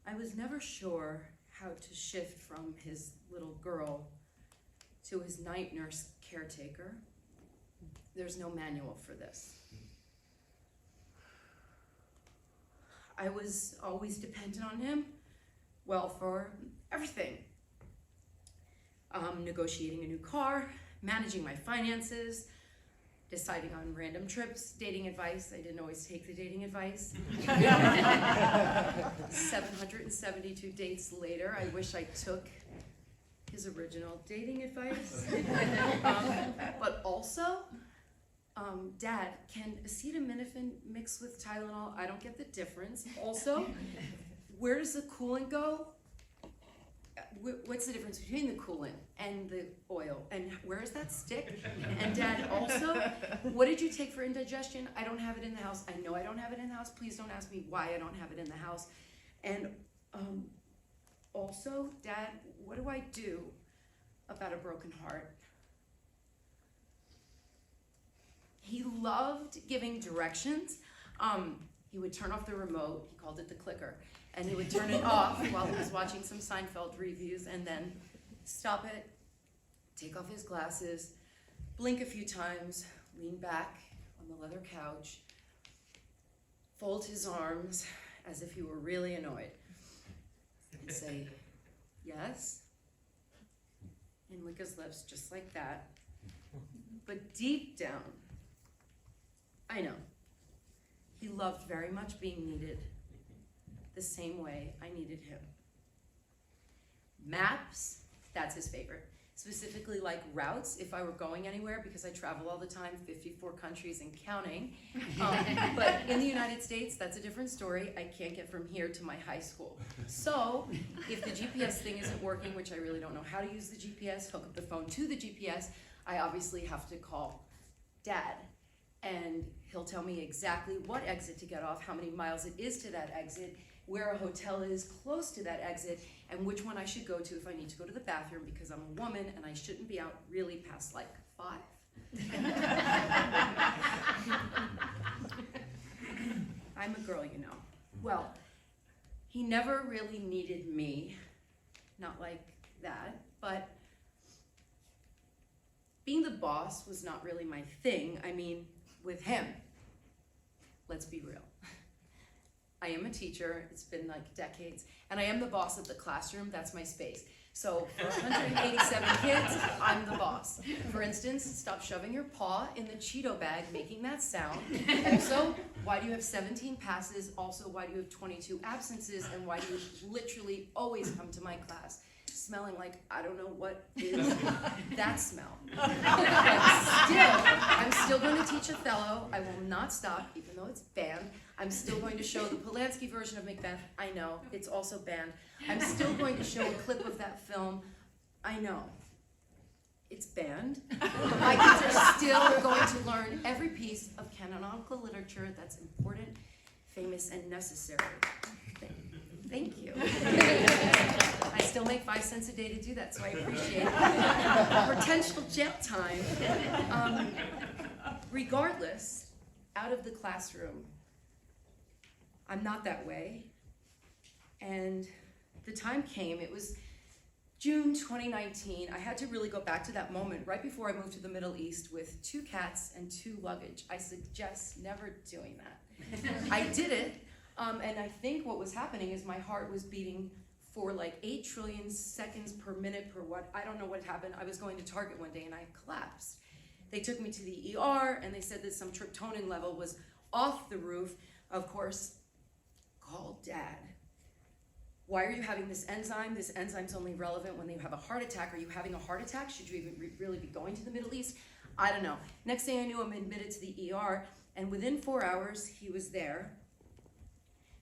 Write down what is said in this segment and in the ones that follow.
I was never sure how to shift from his little girl to his night nurse caretaker. There's no manual for this. I was always dependent on him, well, for everything. Negotiating a new car, managing my finances, deciding on random trips, dating advice. I didn't always take the dating advice. 772 dates later, I wish I took his original dating advice. But also, Dad, can acetaminophen mix with Tylenol? I don't get the difference. Also, where does the coolant go? What's the difference between the coolant and the oil? And where does that stick? And Dad, also, what did you take for indigestion? I don't have it in the house. I know I don't have it in the house. Please don't ask me why I don't have it in the house. And also, Dad, what do I do about a broken heart? He loved giving directions. He would turn off the remote, he called it the clicker, and he would turn it off while he was watching some Seinfeld reviews, and then stop it, take off his glasses, blink a few times, lean back on the leather couch, fold his arms as if he were really annoyed, and say, yes, and lick his lips just like that. But deep down, I know, he loved very much being needed the same way I needed him. Maps, that's his favorite. Specifically like routes, if I were going anywhere, because I travel all the time, 54 countries and counting. But in the United States, that's a different story. I can't get from here to my high school. So if the GPS thing isn't working, which I really don't know how to use the GPS, hook up the phone to the GPS, I obviously have to call Dad. And he'll tell me exactly what exit to get off, how many miles it is to that exit, where a hotel is close to that exit, and which one I should go to if I need to go to the bathroom, because I'm a woman and I shouldn't be out really past like 5. I'm a girl, you know. Well, he never really needed me, not like that, but being the boss was not really my thing. I mean, with him, let's be real. I am a teacher, it's been like decades, and I am the boss of the classroom, that's my space. So for 187 kids, I'm the boss. For instance, stop shoving your paw in the Cheeto bag, making that sound. Also, why do you have 17 passes? Also, why do you have 22 absences? And why do you literally always come to my class smelling like, I don't know what is that smell. But still, I'm still going to teach Othello. I will not stop, even though it's banned. I'm still going to show the Polanski version of Macbeth. I know, it's also banned. I'm still going to show a clip of that film. I know, it's banned. But my kids are still going to learn every piece of canonical literature that's important, famous, and necessary. Thank you. I still make 5 cents a day to do that, so I appreciate it. Potential jail time. Regardless, out of the classroom, I'm not that way. And the time came, it was June 2019. I had to really go back to that moment right before I moved to the Middle East with 2 cats and 2 luggage. I suggest never doing that. I did it. And I think what was happening is my heart was beating for like 8 trillion seconds per minute per what, I don't know what happened. I was going to Target one day and I collapsed. They took me to the ER and they said that some tryptonin level was off the roof. Of course, call Dad. Why are you having this enzyme? This enzyme's only relevant when you have a heart attack. Are you having a heart attack? Should you even really be going to the Middle East? I don't know. Next thing I knew, I'm admitted to the ER, and within 4 hours, he was there.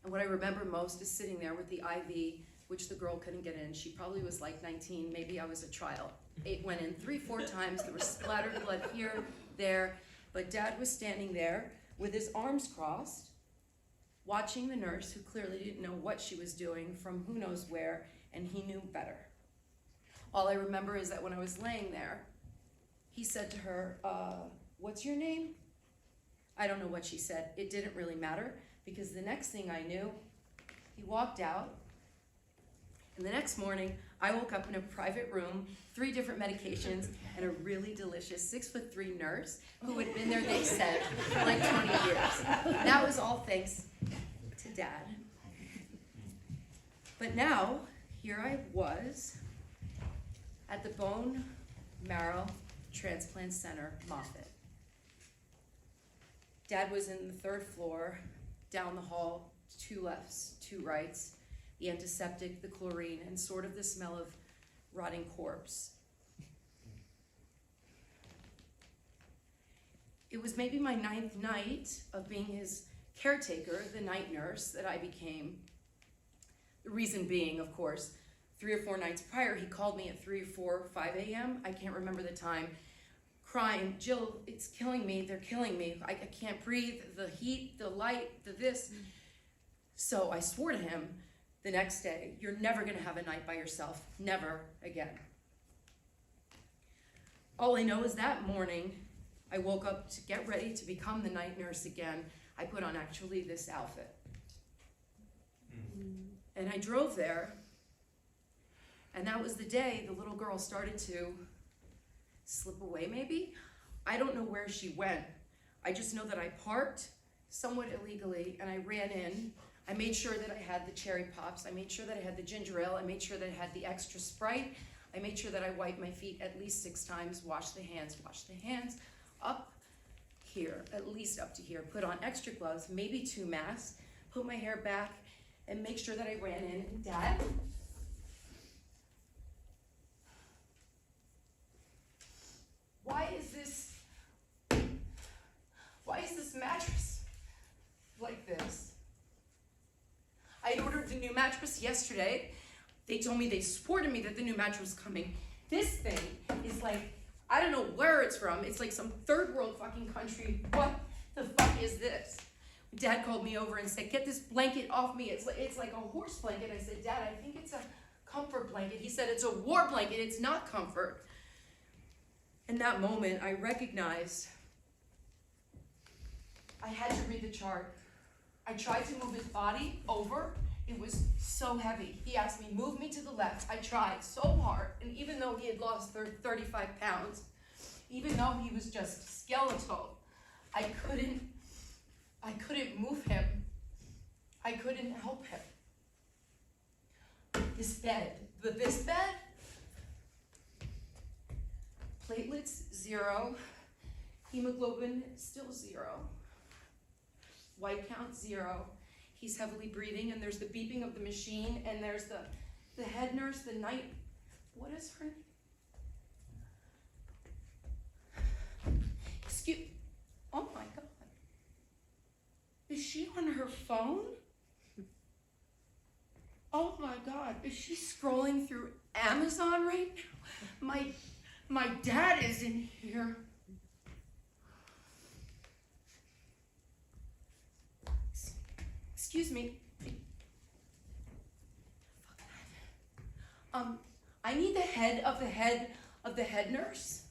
And what I remember most is sitting there with the IV, which the girl couldn't get in. She probably was like 19, maybe I was a child. It went in 3-4 times. There was splattered blood here, there. But Dad was standing there with his arms crossed, watching the nurse, who clearly didn't know what she was doing from who knows where, and he knew better. All I remember is that when I was laying there, he said to her, what's your name? I don't know what she said. It didn't really matter, because the next thing I knew, he walked out, And the next morning, I woke up in a private room, 3 different medications, and a really delicious 6'3" nurse who had been there, they said, for like 20 years. That was all thanks to Dad. But now, here I was at the Bone Marrow Transplant Center, Moffitt. Dad was in the 3rd floor, down the hall, 2 lefts, 2 rights, the antiseptic, the chlorine, and sort of the smell of rotting corpse. It was maybe my 9th night of being his caretaker, the night nurse that I became. The reason being, of course, 3 or 4 nights prior, he called me at 3 or 4, 5 a.m., I can't remember the time, crying, "Jill, it's killing me, they're killing me, I can't breathe, the heat, the light, the this." So I swore to him the next day, "You're never gonna have a night by yourself, never again." All I know is that morning, I woke up to get ready to become the night nurse again. I put on actually this outfit. And I drove there, and that was the day the little girl started to slip away maybe. I don't know where she went. I just know that I parked somewhat illegally and I ran in. I made sure that I had the cherry pops. I made sure that I had the ginger ale. I made sure that I had the extra Sprite. I made sure that I wiped my feet at least 6 times, wash the hands, up here, at least up to here. Put on extra gloves, maybe 2 masks, put my hair back, and make sure that I ran in. And Dad, why is this mattress like this? I ordered the new mattress yesterday. They told me, they swore to me that the new mattress was coming. This thing is like, I don't know where it's from. It's like some 3rd world fucking country. What the fuck is this? Dad called me over and said, "Get this blanket off me. It's like a horse blanket." I said, "Dad, I think it's a comfort blanket." He said, "It's a war blanket. It's not comfort." In that moment, I recognized I had to read the chart. I tried to move his body over. It was so heavy. He asked me, "Move me to the left." I tried so hard, and even though he had lost 35 pounds, even though he was just skeletal, I couldn't move him. I couldn't help him. This bed, platelets 0, hemoglobin still 0, white count 0. He's heavily breathing, and there's the beeping of the machine, and there's the head nurse, the night, what is her name? Oh my God. Is she on her phone? Oh my God, is she scrolling through Amazon right now? My dad is in here. Excuse me. I need the head of the head nurse.